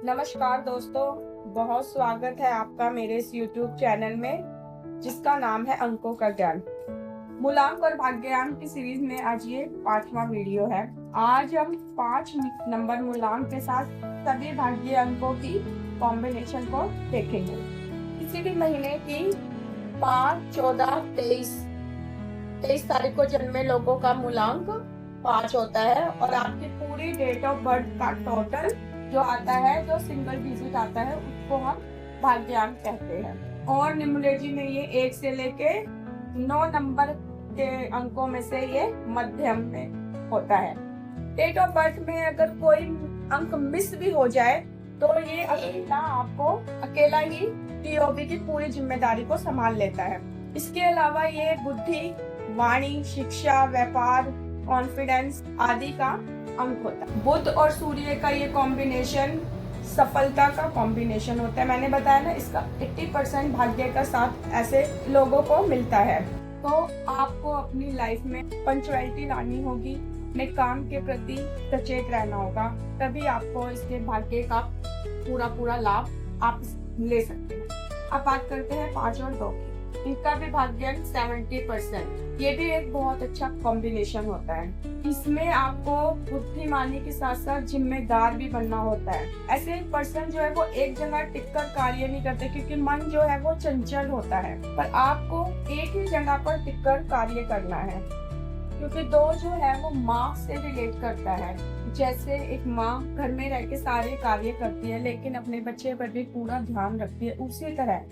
नमस्कार दोस्तों, बहुत स्वागत है आपका मेरे इस YouTube चैनल में जिसका नाम है अंकों का ज्ञान। मूलांक और भाग्यांक की सीरीज में आज ये 5वां वीडियो है। आज हम 5 नंबर मूलांक के साथ सभी भाग्य अंकों की कॉम्बिनेशन को देखेंगे। किसी भी महीने की 5, 14, 23 तारीख को जन्मे लोगों का मूलांक 5 होता है और आपकी पूरी डेट ऑफ बर्थ का टोटल जो आता है, जो सिंगल डिजिट आता है, उसको हम भाग्यांक कहते हैं। और न्यूमरोलॉजी में ये 1 से लेके 9 नंबर के अंकों में से ये मध्यम में होता है। डेट ऑफ बर्थ में अगर कोई अंक मिस भी हो जाए तो ये अकेला ही टीओबी की पूरी जिम्मेदारी को संभाल लेता है। इसके अलावा ये बुद्धि, वाणी, शिक्षा, व्यापार, कॉन्फिडेंस आदि का अंक होता है। बुध और सूर्य का ये कॉम्बिनेशन सफलता का कॉम्बिनेशन होता है। मैंने बताया ना, इसका 80% भाग्य का साथ ऐसे लोगों को मिलता है। तो आपको अपनी लाइफ में पंक्चुअलिटी लानी होगी, अपने काम के प्रति सचेत रहना होगा, तभी आपको इसके भाग्य का पूरा लाभ आप ले सकते हैं। अब बात करते हैं 5 और 2 की। इनका भी भाग्य 70%। ये भी एक बहुत अच्छा कॉम्बिनेशन होता है। इसमें आपको बुद्धिमानी के साथ साथ जिम्मेदार भी बनना होता है। ऐसे पर्सन जो है वो एक जगह टिककर कार्य नहीं करते, क्योंकि मन जो है वो चंचल होता है, पर आपको एक ही जगह पर टिककर कार्य करना है, क्योंकि 2 जो है वो माँ से रिलेट करता है। जैसे एक माँ घर में रह के सारे कार्य करती है लेकिन अपने बच्चे पर भी पूरा ध्यान रखती है, उसी तरह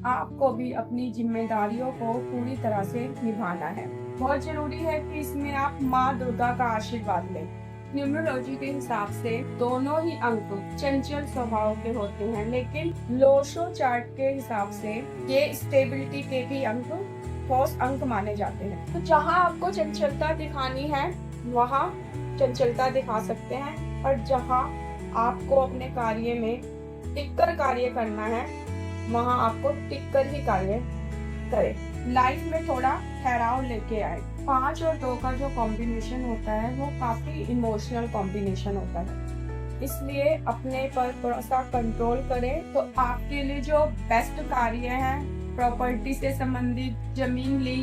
आपको भी अपनी जिम्मेदारियों को पूरी तरह से निभाना है। बहुत जरूरी है कि इसमें आप माँ दुर्गा का आशीर्वाद लें। न्यूमरोलॉजी के हिसाब से दोनों ही अंक चंचल स्वभाव के होते हैं, लेकिन लोशो चार्ट के हिसाब से ये स्टेबिलिटी के भी अंक ठोस अंक माने जाते हैं। तो जहाँ आपको चंचलता दिखानी है वहाँ चंचलता दिखा सकते हैं, और जहाँ आपको अपने कार्य में टिककर कार्य करना है वहाँ आपको टिककर ही कार्य करें। लाइफ में थोड़ा ठहराव लेके आए। 5 और 2 का जो कॉम्बिनेशन होता है वो काफी इमोशनल कॉम्बिनेशन होता है, इसलिए अपने पर थोड़ा सा कंट्रोल करें तो आपके लिए जो बेस्ट कार्य है, प्रॉपर्टी से संबंधित, जमीन ली,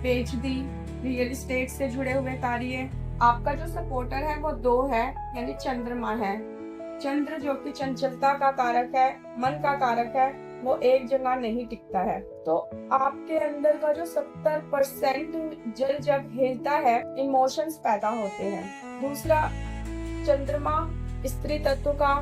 बेच दी, रियल एस्टेट से जुड़े हुए कार्य। आपका जो सपोर्टर है वो 2 है, यानी चंद्रमा है। चंद्र जो कि चंचलता का कारक है, मन का कारक है, वो एक जगह नहीं टिकता है। तो आपके अंदर का जो 70% जल जब हिलता है, इमोशंस पैदा होते हैं। दूसरा, चंद्रमा स्त्री तत्व का,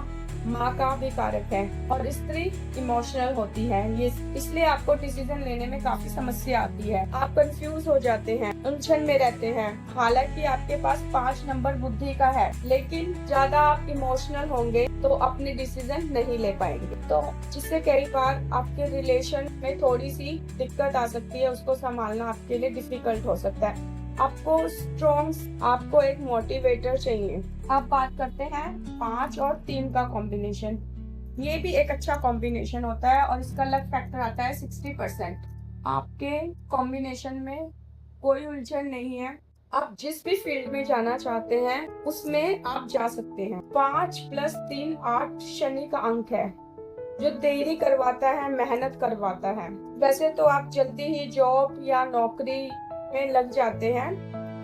माँ का भी कारक है, और स्त्री इमोशनल होती है। ये इसलिए आपको डिसीजन लेने में काफी समस्या आती है। आप कंफ्यूज हो जाते हैं, उलझन में रहते हैं। हालांकि आपके पास 5 नंबर बुद्धि का है, लेकिन ज्यादा आप इमोशनल होंगे तो अपने डिसीजन नहीं ले पाएंगे, तो जिससे कई बार आपके रिलेशन में थोड़ी सी दिक्कत आ सकती है। उसको संभालना आपके लिए डिफिकल्ट हो सकता है। आपको एक मोटिवेटर चाहिए। अब बात करते हैं 5 और 3 का कॉम्बिनेशन। ये भी एक अच्छा कॉम्बिनेशन होता है और इसका लक फैक्टर आता है 60%। आपके कॉम्बिनेशन में कोई उलझन नहीं है। आप जिस भी फील्ड में जाना चाहते हैं उसमें आप जा सकते हैं। 5 + 3 8 शनि का अंक है, जो देरी करवाता है, मेहनत करवाता है। वैसे तो आप जल्दी ही जॉब या नौकरी में लग जाते हैं,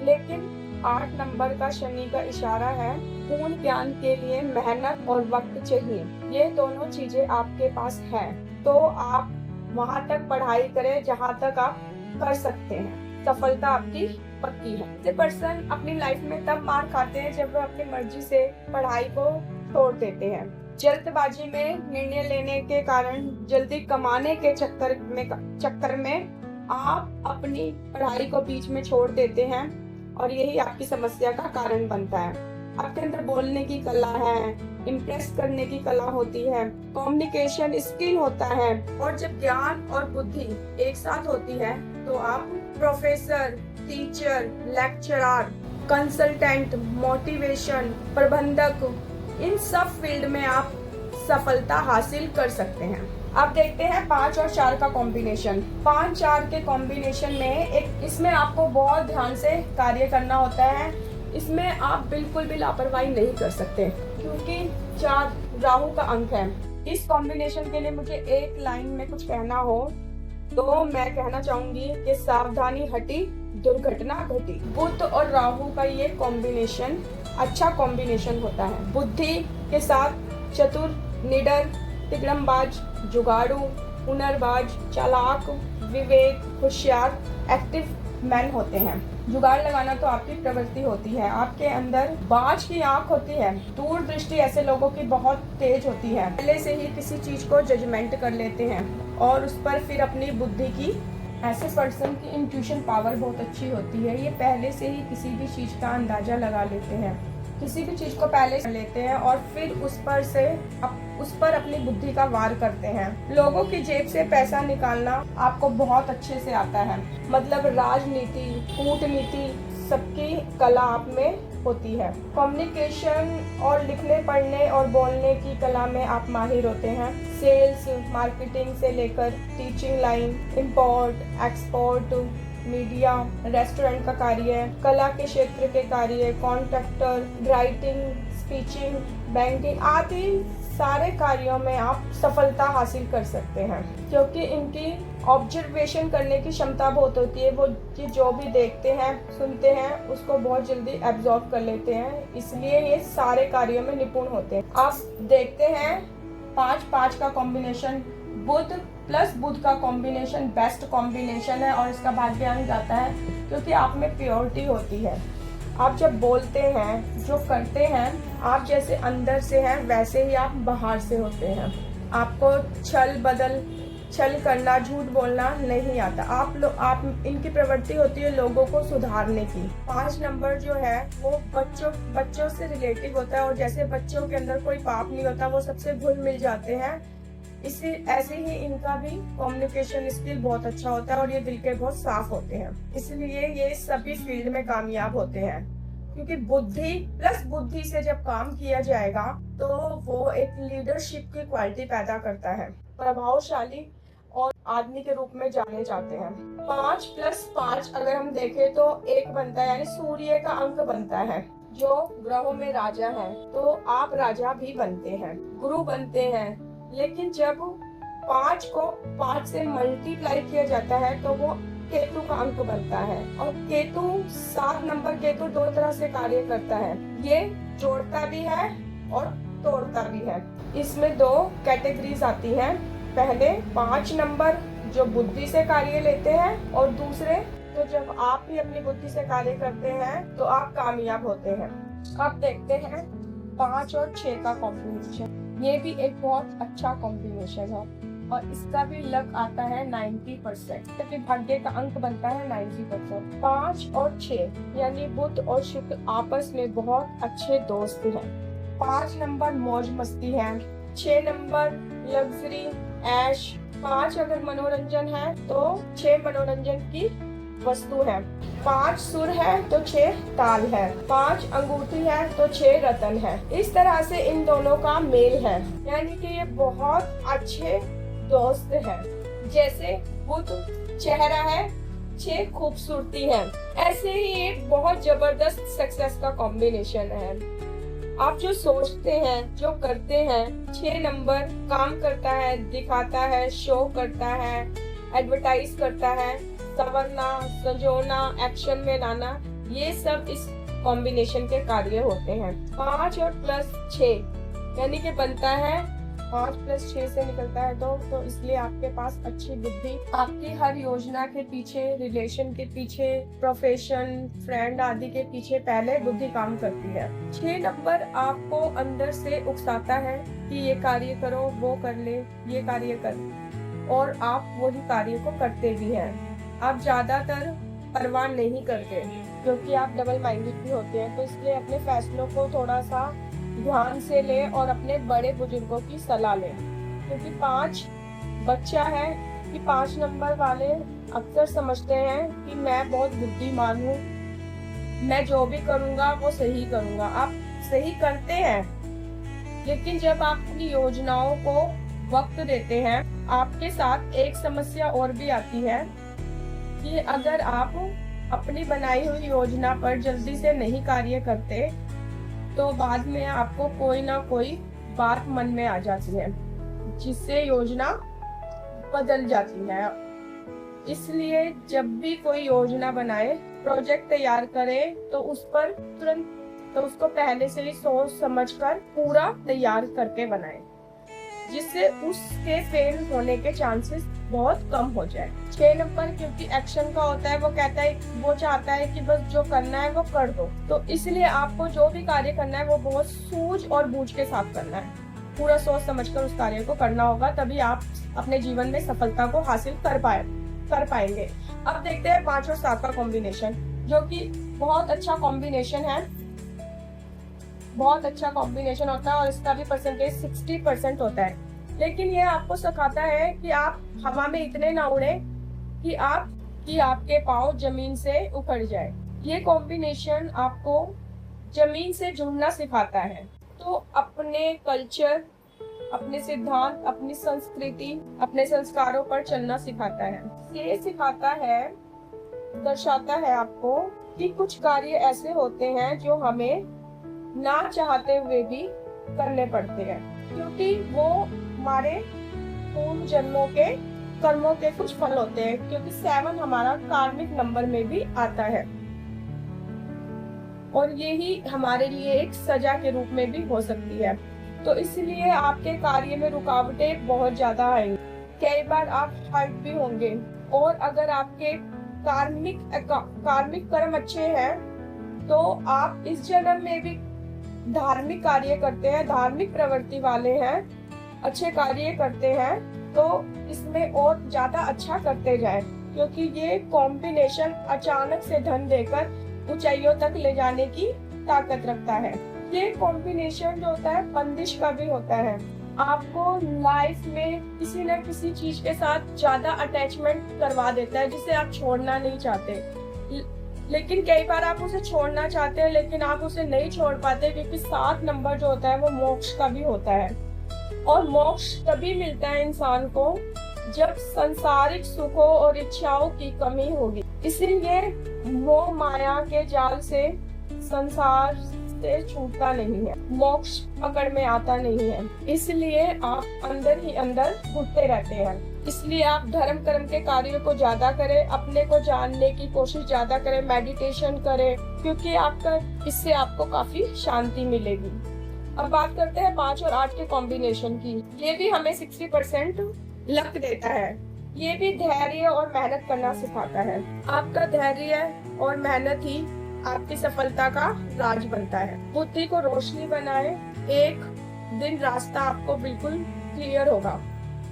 लेकिन 8 नंबर का शनि का इशारा है, पूर्ण ज्ञान के लिए मेहनत और वक्त चाहिए। ये दोनों चीजें आपके पास है, तो आप वहां तक पढ़ाई करें जहां तक आप कर सकते हैं। सफलता आपकी पक्की है। ये पर्सन अपनी लाइफ में तब मार खाते हैं जब वो अपनी मर्जी से पढ़ाई को छोड़ देते हैं। जल्दबाजी में निर्णय लेने के कारण, जल्दी कमाने के चक्कर में आप अपनी पढ़ाई को बीच में छोड़ देते हैं, और यही आपकी समस्या का कारण बनता है। आपके अंदर बोलने की कला है, इम्प्रेस करने की कला होती है, कम्युनिकेशन स्किल होता है, और जब ज्ञान और बुद्धि एक साथ होती है तो आप professor, teacher, lecturer, consultant, motivation, प्रबंधक, इन सब फील्ड में आप सफलता हासिल कर सकते हैं। अब देखते हैं 5 और 4 का कॉम्बिनेशन। 5-4 के कॉम्बिनेशन में इसमें आपको बहुत ध्यान से कार्य करना होता है। इसमें आप बिल्कुल भी लापरवाही नहीं कर सकते, क्योंकि 4 राहु का अंक है। इस कॉम्बिनेशन के लिए मुझे एक लाइन में कुछ कहना हो तो मैं कहना चाहूंगी कि सावधानी हटी दुर्घटना घटी। बुध और राहु का ये कॉम्बिनेशन अच्छा कॉम्बिनेशन होता है। बुद्धि के साथ चतुर, निडर, तिकड़मबाज, जुगाड़ू, हुनरबाज, चालाक, विवेक, होशियार, एक्टिव मैन होते हैं। जुगाड़ लगाना तो आपकी प्रवृत्ति होती है। आपके अंदर बाज की आंख होती है। दूरदृष्टि ऐसे लोगों की बहुत तेज होती है। पहले से ही किसी चीज को जजमेंट कर लेते हैं और उस पर फिर अपनी बुद्धि की, ऐसे पर्सन की इंट्यूशन पावर बहुत अच्छी होती है। ये पहले से ही किसी भी चीज का अंदाजा लगा लेते हैं, किसी भी चीज को पहले कर लेते हैं और फिर उस पर अपनी बुद्धि का वार करते हैं। लोगों की जेब से पैसा निकालना आपको बहुत अच्छे से आता है। मतलब राजनीति, कूटनीति, सबकी कला आप में होती है। कम्युनिकेशन और लिखने, पढ़ने और बोलने की कला में आप माहिर होते हैं। सेल्स, मार्केटिंग से लेकर teaching line, import, export, media, restaurant का कार्य, कला के क्षेत्र के कार्य, कॉन्ट्रैक्टर, राइटिंग, स्पीचिंग, बैंकिंग आदि सारे कार्यों में आप सफलता हासिल कर सकते हैं, क्योंकि इनकी ऑब्जर्वेशन करने की क्षमता बहुत होती है। वो कि जो भी देखते हैं, सुनते हैं, उसको बहुत जल्दी एब्जॉर्ब कर लेते हैं, इसलिए ये सारे कार्यों में निपुण होते हैं। आप देखते हैं 5-5 का कॉम्बिनेशन, बुध प्लस बुध का कॉम्बिनेशन बेस्ट कॉम्बिनेशन है और इसका भाग्यांक जाता है क्योंकि आप में प्योरिटी होती है। आप जब बोलते हैं, जो करते हैं, आप जैसे अंदर से हैं वैसे ही आप बाहर से होते हैं। आपको छल करना, झूठ बोलना नहीं आता। आप इनकी प्रवृत्ति होती है लोगों को सुधारने की। 5 नंबर जो है वो बच्चों से रिलेटिव होता है और जैसे बच्चों के अंदर कोई पाप नहीं होता, वो सबसे घुल मिल जाते हैं। ऐसे ही इनका भी कम्युनिकेशन स्किल बहुत अच्छा होता है और ये दिल के बहुत साफ होते हैं, इसलिए ये सभी फील्ड में कामयाब होते हैं। क्योंकि बुद्धि प्लस बुद्धि से जब काम किया जाएगा तो वो एक लीडरशिप की क्वालिटी पैदा करता है। प्रभावशाली और आदमी के रूप में जाने जाते हैं। 5+5 अगर हम देखें तो 1 बनता है, यानी सूर्य का अंक बनता है जो ग्रहों में राजा है। तो आप राजा भी बनते हैं, गुरु बनते हैं। लेकिन जब 5 को 5 से मल्टीप्लाई किया जाता है तो वो केतु का अंक बनता है और केतु 7 नंबर केतु 2 तरह से कार्य करता है। ये जोड़ता भी है और तोड़ता भी है। इसमें 2 कैटेगरीज आती हैं। पहले 5 नंबर जो बुद्धि से कार्य लेते हैं और दूसरे तो जब आप भी अपनी बुद्धि से कार्य करते हैं तो आप कामयाब होते हैं। अब देखते हैं 5 और 6 का कॉम्बिनेशन। ये भी एक बहुत अच्छा कॉम्बिनेशन है और इसका भी लक आता है 90%, क्योंकि भाग्य का अंक बनता है 90%। 5 और 6 यानी बुध और शुक्र आपस में बहुत अच्छे दोस्त हैं। 5 नंबर मौज मस्ती है, 6 नंबर लग्जरी ऐश। 5 अगर मनोरंजन है तो 6 मनोरंजन की वस्तु है। 5 सुर है तो 6 ताल है, 5 अंगूठी है तो 6 रतन है। इस तरह से इन दोनों का मेल है, यानी कि ये बहुत अच्छे दोस्त हैं। जैसे बुध चेहरा है, 6 खूबसूरती है। ऐसे ही एक बहुत जबरदस्त सक्सेस का कॉम्बिनेशन है। आप जो सोचते हैं, जो करते हैं, 6 नंबर काम करता है, दिखाता है, शो करता है, एडवर्टाइज करता है, संवरना, संजोना, एक्शन में लाना, ये सब इस कॉम्बिनेशन के कार्य होते हैं। 5 और +6 यानी कि बनता है 5+6 से निकलता है तो इसलिए आपके पास अच्छी बुद्धि, आपकी हर योजना के पीछे, रिलेशन के पीछे, प्रोफेशन, फ्रेंड आदि के पीछे पहले बुद्धि काम करती है। 6 नंबर आपको अंदर से उकसाता है कि ये कार्य करो, वो कर ले, ये कार्य कर, और आप वही कार्य को करते भी हैं। आप ज्यादातर परवाह नहीं करते क्योंकि आप डबल माइंडेड भी होते हैं, तो इसलिए अपने फैसलों को थोड़ा सा ध्यान से ले और अपने बड़े बुजुर्गों की सलाह ले। क्योंकि 5 बच्चा है कि 5 नंबर वाले अक्सर समझते हैं कि मैं बहुत बुद्धिमान हूँ, मैं जो भी करूँगा वो सही करूँगा। आप सही करते हैं, लेकिन जब आप अपनी योजनाओं को वक्त देते हैं, आपके साथ एक समस्या और भी आती है कि अगर आप अपनी बनाई हुई योजना पर जल्दी से नहीं कार्य करते तो बाद में आपको कोई ना कोई बात मन में आ जाती है, जिससे योजना बदल जाती है। इसलिए जब भी कोई योजना बनाए, प्रोजेक्ट तैयार करे, तो उसको पहले से ही सोच समझकर पूरा तैयार करके बनाए, जिससे उसके फेल होने के चांसेस बहुत कम हो जाए। 6 नंबर क्योंकि एक्शन का होता है, वो चाहता है कि बस जो करना है वो कर दो। तो इसलिए आपको जो भी कार्य करना है वो बहुत सूझ और बूझ के साथ करना है, पूरा सोच समझकर उस कार्य को करना होगा, तभी आप अपने जीवन में सफलता को हासिल कर पाएंगे। अब देखते हैं 5 और 7 का कॉम्बिनेशन, जो कि बहुत अच्छा कॉम्बिनेशन है, बहुत अच्छा कॉम्बिनेशन होता है और इसका भी परसेंटेज 60% होता है। लेकिन ये आपको सिखाता है कि आप हवा में इतने ना उड़े कि आपके पाँव जमीन से उखड़ जाए। ये कॉम्बिनेशन आपको जमीन से जुड़ना सिखाता है, तो अपने कल्चर, अपने सिद्धांत, अपनी संस्कृति, अपने संस्कारों पर चलना सिखाता है। ये दर्शाता है आपको कि कुछ कार्य ऐसे होते हैं जो हमें ना चाहते हुए भी करने पड़ते हैं, क्योंकि वो हमारे पूर्व जन्मों के कर्मों के कुछ फल होते हैं, क्योंकि 7 हमारा कार्मिक नंबर में भी आता है और यही हमारे लिए एक सजा के रूप में भी हो सकती है। तो इसलिए आपके कार्य में रुकावटें बहुत ज्यादा आएंगी, कई बार आप हर्ट भी होंगे। और अगर आपके कार्मिक कर्म अच्छे हैं तो आप इस जन्म में भी धार्मिक कार्य करते हैं, धार्मिक प्रवृत्ति वाले हैं, अच्छे कार्य करते हैं, तो इसमें और ज्यादा अच्छा करते जाएं, क्योंकि ये कॉम्बिनेशन अचानक से धन देकर ऊंचाइयों तक ले जाने की ताकत रखता है। ये कॉम्बिनेशन जो होता है बंदिश का भी होता है, आपको लाइफ में किसी न किसी चीज के साथ ज्यादा अटैचमेंट करवा देता है, जिसे आप छोड़ना नहीं चाहते। लेकिन कई बार आप उसे छोड़ना चाहते हैं, लेकिन आप उसे नहीं छोड़ पाते, क्योंकि 7 नंबर जो होता है वो मोक्ष का भी होता है, और मोक्ष तभी मिलता है इंसान को जब संसारिक सुखों और इच्छाओं की कमी होगी। इसीलिए मोह माया के जाल से संसार से छूटता नहीं है, मोक्ष पकड़ में आता नहीं है, इसलिए आप अंदर ही अंदर घुटते रहते हैं। इसलिए आप धर्म कर्म के कार्यों को ज्यादा करें, अपने को जानने की कोशिश ज्यादा करें, मेडिटेशन करें, क्योंकि इससे आपको काफी शांति मिलेगी। अब बात करते हैं 5 और 8 के कॉम्बिनेशन की। ये भी हमें 60% लक देता है। ये भी धैर्य और मेहनत करना सिखाता है। आपका धैर्य और मेहनत ही आपकी सफलता का राज बनता है। बुद्धि को रोशनी बनाए, एक दिन रास्ता आपको बिल्कुल क्लियर होगा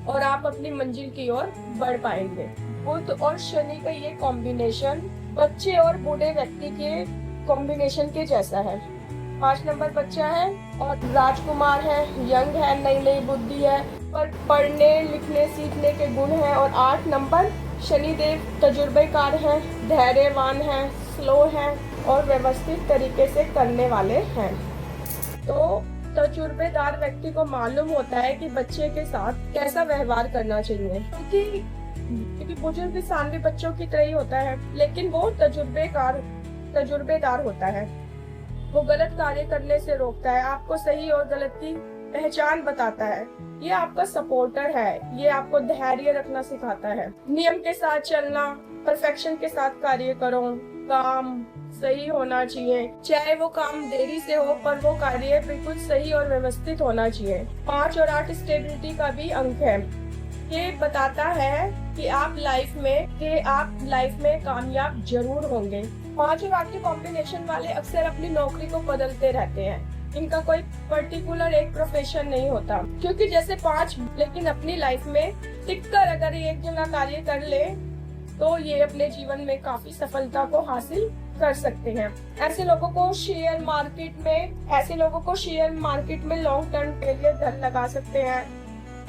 और आप अपनी मंजिल की ओर बढ़ पाएंगे। बुध और शनि का ये कॉम्बिनेशन बच्चे और बूढ़े व्यक्ति के कॉम्बिनेशन के जैसा है। 5 नंबर बच्चा है और राजकुमार है, यंग है, नई नई बुद्धि है, पर पढ़ने लिखने सीखने के गुण है। और 8 नंबर शनिदेव तजुर्बेकार है, धैर्यवान है, स्लो है और व्यवस्थित तरीके से करने वाले हैं। तो तजुर्बेदार व्यक्ति को मालूम होता है कि बच्चे के साथ कैसा व्यवहार करना चाहिए, क्योंकि बुजुर्ग इंसान भी बच्चों की तरह ही होता है, लेकिन वो तजुर्बेदार होता है। वो गलत कार्य करने से रोकता है, आपको सही और गलत की पहचान बताता है, ये आपका सपोर्टर है, ये आपको धैर्य रखना सिखाता है। नियम के साथ चलना, परफेक्शन के साथ कार्य करो, काम सही होना चाहिए, चाहे वो काम देरी से हो, पर वो कार्य बिल्कुल सही और व्यवस्थित होना चाहिए। 5 और 8 स्टेबिलिटी का भी अंक है। ये बताता है कि आप लाइफ में कामयाब जरूर होंगे। 5 और 8 के कॉम्बिनेशन वाले अक्सर अपनी नौकरी को बदलते रहते हैं। इनका कोई पर्टिकुलर एक प्रोफेशन नहीं होता, क्योंकि जैसे 5 लेकिन अपनी लाइफ में टिककर अगर एक जगह कार्य कर ले तो ये अपने जीवन में काफी सफलता को हासिल कर सकते हैं। ऐसे लोगों को शेयर मार्केट में लॉन्ग टर्म के लिए धन लगा सकते हैं,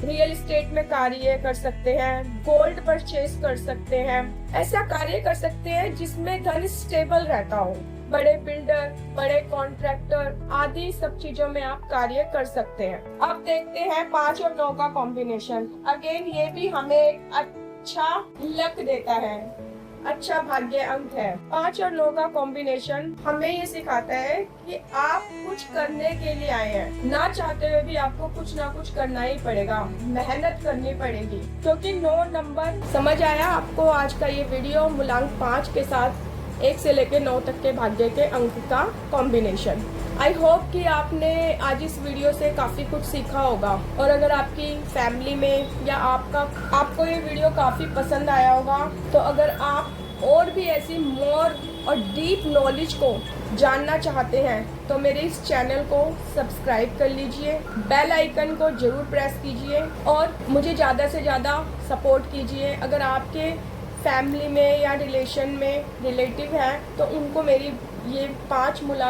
रियल एस्टेट में कार्य कर सकते हैं, गोल्ड परचेज कर सकते हैं, ऐसा कार्य कर सकते हैं जिसमें धन स्टेबल रहता हो। बड़े बिल्डर, बड़े कॉन्ट्रैक्टर आदि सब चीजों में आप कार्य कर सकते हैं। अब देखते हैं 5 और 9 का कॉम्बिनेशन। अगेन ये भी हमें अच्छा लक देता है। अच्छा भाग्य अंक है। 5 और 9 का कॉम्बिनेशन हमें ये सिखाता है कि आप कुछ करने के लिए आए हैं, ना चाहते हुए भी आपको कुछ ना कुछ करना ही पड़ेगा, मेहनत करनी पड़ेगी, क्योंकि 9 नंबर। समझ आया आपको आज का ये वीडियो मूलांक 5 के साथ 1 से लेकर 9 तक के भाग्य के अंक का कॉम्बिनेशन। आई होप कि आपने आज इस वीडियो से काफ़ी कुछ सीखा होगा, और अगर आपकी फैमिली में या आपको ये वीडियो काफ़ी पसंद आया होगा, तो अगर आप और भी ऐसी मोर और डीप नॉलेज को जानना चाहते हैं तो मेरे इस चैनल को सब्सक्राइब कर लीजिए, बेल आइकन को जरूर प्रेस कीजिए और मुझे ज़्यादा से ज़्यादा सपोर्ट कीजिए। अगर आपके फैमिली में या रिलेशन में रिलेटिव हैं तो उनको मेरी ये 5 मुलाकात